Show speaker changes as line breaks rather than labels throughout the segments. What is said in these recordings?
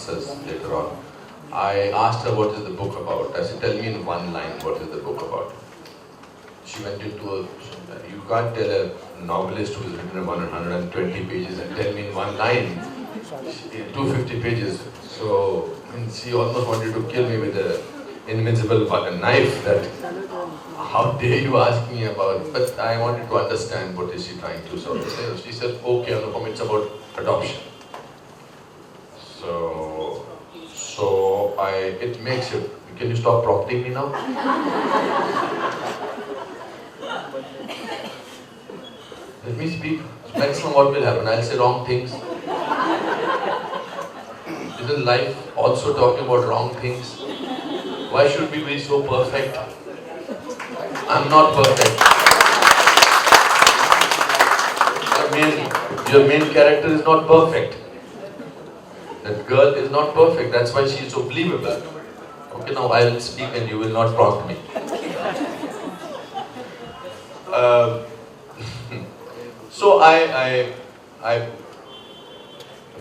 answers later on. I asked her what is the book about. I said, tell me in one line what is the book about. She went into a, you can't tell a novelist who has written 120 pages and tell me in one line, 250 pages. So she almost wanted to kill me with an invincible knife. That how dare you ask me about, but I wanted to understand what is she trying to sort of say. She said, okay Anupam, it's about adoption. So it makes you, can you stop prompting me now? Let me speak. Maximum what will happen? I'll say wrong things. Isn't life also talking about wrong things? Why should we be so perfect? I'm not perfect. Your main character is not perfect. That girl is not perfect. That's why she is so believable. Okay, now I will speak and you will not prompt me. So a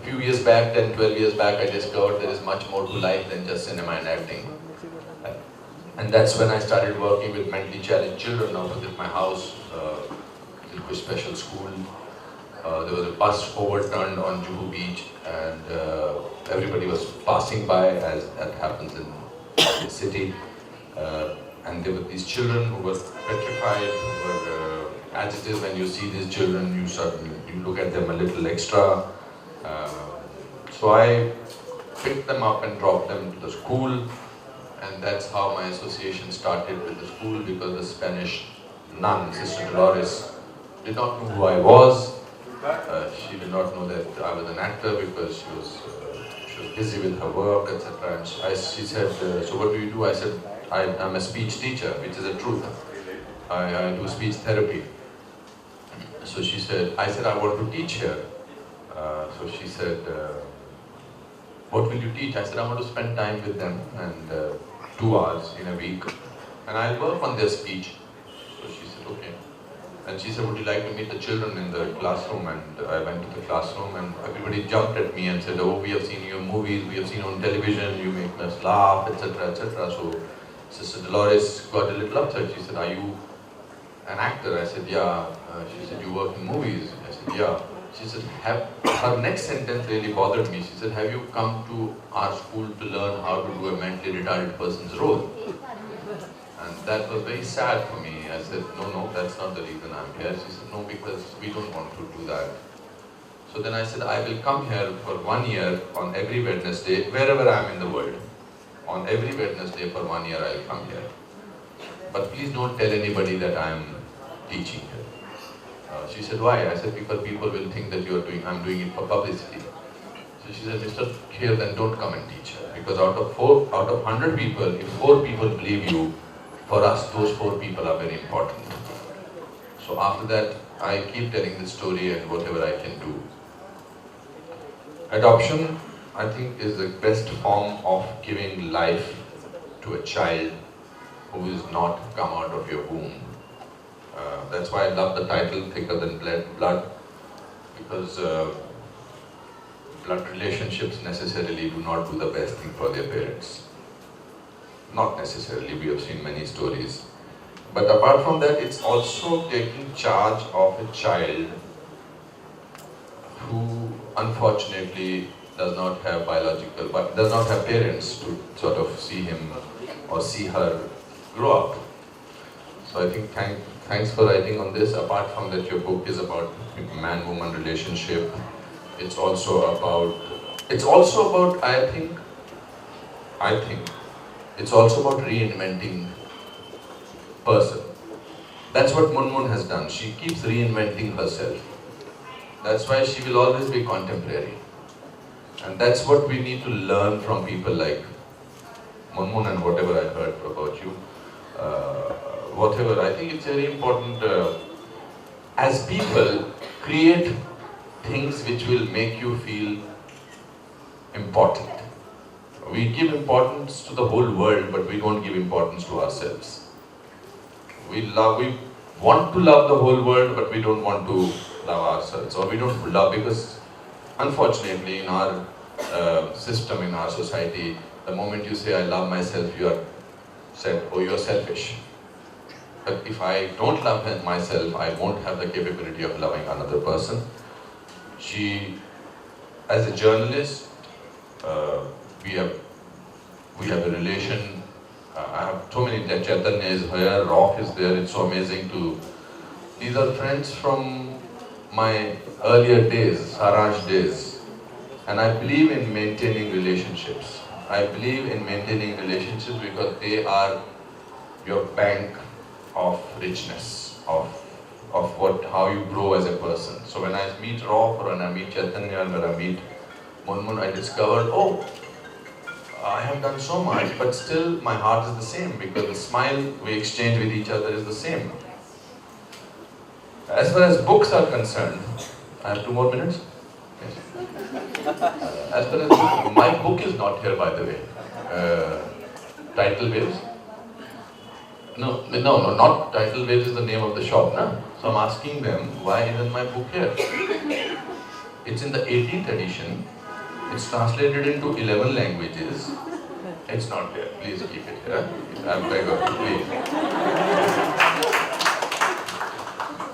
few years back, 10, 12 years back, I discovered there is much more to life than just cinema and acting. And that's when I started working with mentally challenged children opposite my house, Ghosh special school. There was a bus overturned on Juhu Beach and everybody was passing by, as that happens in the city. And there were these children who were petrified, who were agitated. When you see these children, you look at them a little extra. So I picked them up and dropped them to the school, and that's how my association started with the school, because the Spanish nun, Sister Dolores, did not know who I was. She did not know that I was an actor because she was busy with her work, etc. And she said, so what do you do? I said, I'm a speech teacher, which is the truth. I do speech therapy. So she said, I said, I want to teach here. So she said, what will you teach? I said, I want to spend time with them, and 2 hours in a week, and I'll work on their speech. So she said, okay. And she said, would you like to meet the children in the classroom? And I went to the classroom and everybody jumped at me and said, oh, we have seen your movies, we have seen you on television, you make us laugh, etc., etc. So Sister Dolores got a little upset. She said, are you an actor? I said, yeah. She said, you work in movies? I said, yeah. She said, her next sentence really bothered me. She said, have you come to our school to learn how to do a mentally retarded person's role? And that was very sad for me. I said, no, that's not the reason I'm here. She said, no, because we don't want to do that. So then I said, I will come here for 1 year on every Wednesday, wherever I am in the world. On every Wednesday for 1 year I'll come here. But please don't tell anybody that I am teaching here. She said, why? I said, because people will think that I'm doing it for publicity. So she said, Mr. Kher, then don't come and teach her. Because out of 100 people, if 4 people believe you, for us, those 4 people are very important. So after that, I keep telling this story and whatever I can do. Adoption, I think, is the best form of giving life to a child who is not come out of your womb. That's why I love the title, Thicker Than Blood, because blood relationships necessarily do not do the best thing for their parents. Not necessarily, we have seen many stories. But apart from that, it's also taking charge of a child who unfortunately does not have does not have parents to sort of see him or see her grow up. So I think thanks for writing on this. Apart from that, your book is about man-woman relationship. It's also about, I think, it's also about reinventing person. That's what Munmun has done. She keeps reinventing herself. That's why she will always be contemporary. And that's what we need to learn from people like Munmun and whatever I heard about you. Whatever, I think it's very important, as people, create things which will make you feel important. We give importance to the whole world, but we don't give importance to ourselves. We want to love the whole world, but we don't want to love ourselves. Or we don't love because, unfortunately, in our system in our society. The moment you say, I love myself, you are said, oh, you're selfish. But if I don't love myself, I won't have the capability of loving another person. She, as a journalist, we have a relation. I have so many, Chaitanya is here, Rock is there, it's so amazing to... These are friends from my earlier days, Saransh days. And I believe in maintaining relationships. I believe in maintaining relationships because they are your bank of richness, of how you grow as a person. So when I meet Rock or when I meet Chaitanya or when I meet Munmun, I discovered, oh, I have done so much, but still my heart is the same because the smile we exchange with each other is the same. As far as books are concerned, I have 2 more minutes? Yes. As far as my book is not here, by the way. Tidal Waves? No, not Tidal Waves is the name of the shop, no? So I'm asking them, why isn't my book here? It's in the 18th edition. It's translated into 11 languages. It's not there. Please keep it here. I'm begging, please.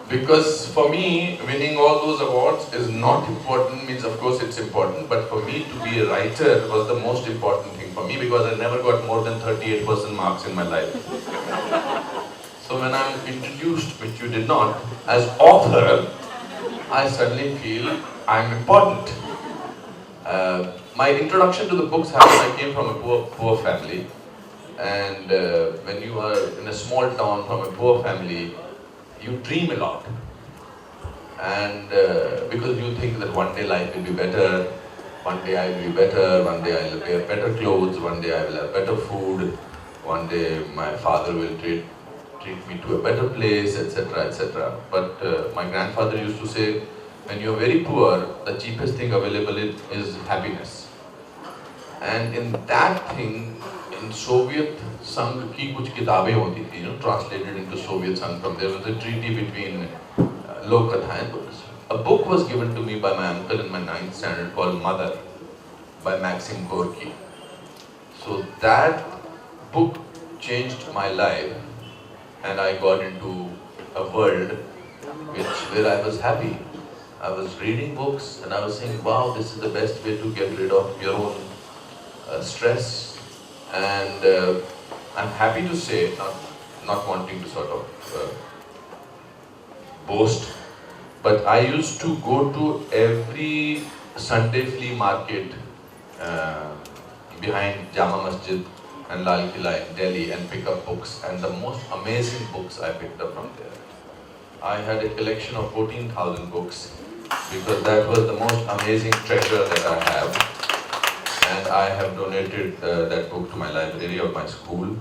Because for me, winning all those awards is not important. Means of course it's important, but for me to be a writer was the most important thing for me because I never got more than 38% marks in my life. So when I'm introduced, which you did not, as author, I suddenly feel I'm important. My introduction to the books happened, I came from a poor family. And when you are in a small town from a poor family, you dream a lot. And because you think that one day life will be better, one day I will be better, one day I will wear better clothes, one day I will have better food, one day my father will treat me to a better place, etc., etc. But my grandfather used to say, when you are very poor, the cheapest thing available is happiness. And in that thing, in Soviet Sangh ki kuch kitabein hoti thi, translated into Soviet Sangh from there was a treaty between Lokatha and Buddhism. A book was given to me by my uncle in my 9th standard called Mother by Maxim Gorky. So that book changed my life and I got into a world where I was happy. I was reading books and I was saying, wow, this is the best way to get rid of your own stress. And I'm happy to say, not wanting to sort of boast, but I used to go to every Sunday flea market behind Jama Masjid and Lal Killa in Delhi and pick up books, and the most amazing books I picked up from there. I had a collection of 14,000 books because that was the most amazing treasure that I have. And I have donated that book to my library of my school.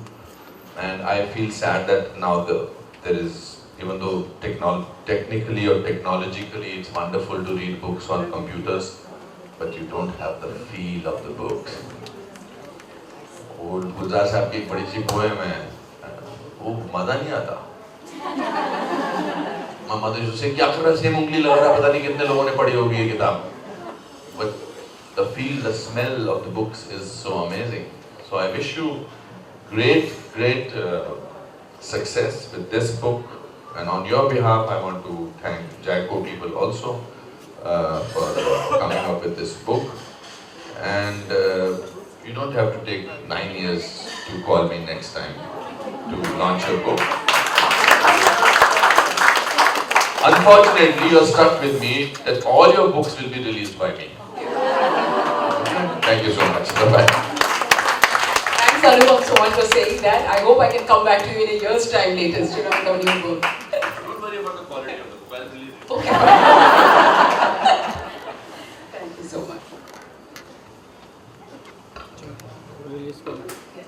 And I feel sad that now there is, even though technically or technologically it's wonderful to read books on computers, but you don't have the feel of the books. और गुलजार साहब की एक बड़ी सी poem है, वो मजा नहीं आता। मामा तो उससे क्या कर रहा है, सेम उंगली लगा रहा, पता नहीं कितने लोगों ने पढ़ी होगी ये किताब। But the feel, the smell of the books is so amazing. So I wish you great success with this book. And on your behalf, I want to thank Jaiko people also for coming up with this book. And you don't have to take 9 years to call me next time to launch your book. Unfortunately, you're stuck with me that all your books will be released by me. Thank you so much. Bye-bye.
Thanks, Anupam, so much for saying that. I hope I can come back to you in a year's time latest, with a new book.
Don't worry about the quality of the book. I'll release it.
Okay. Thank you so much.
Release.
Yes.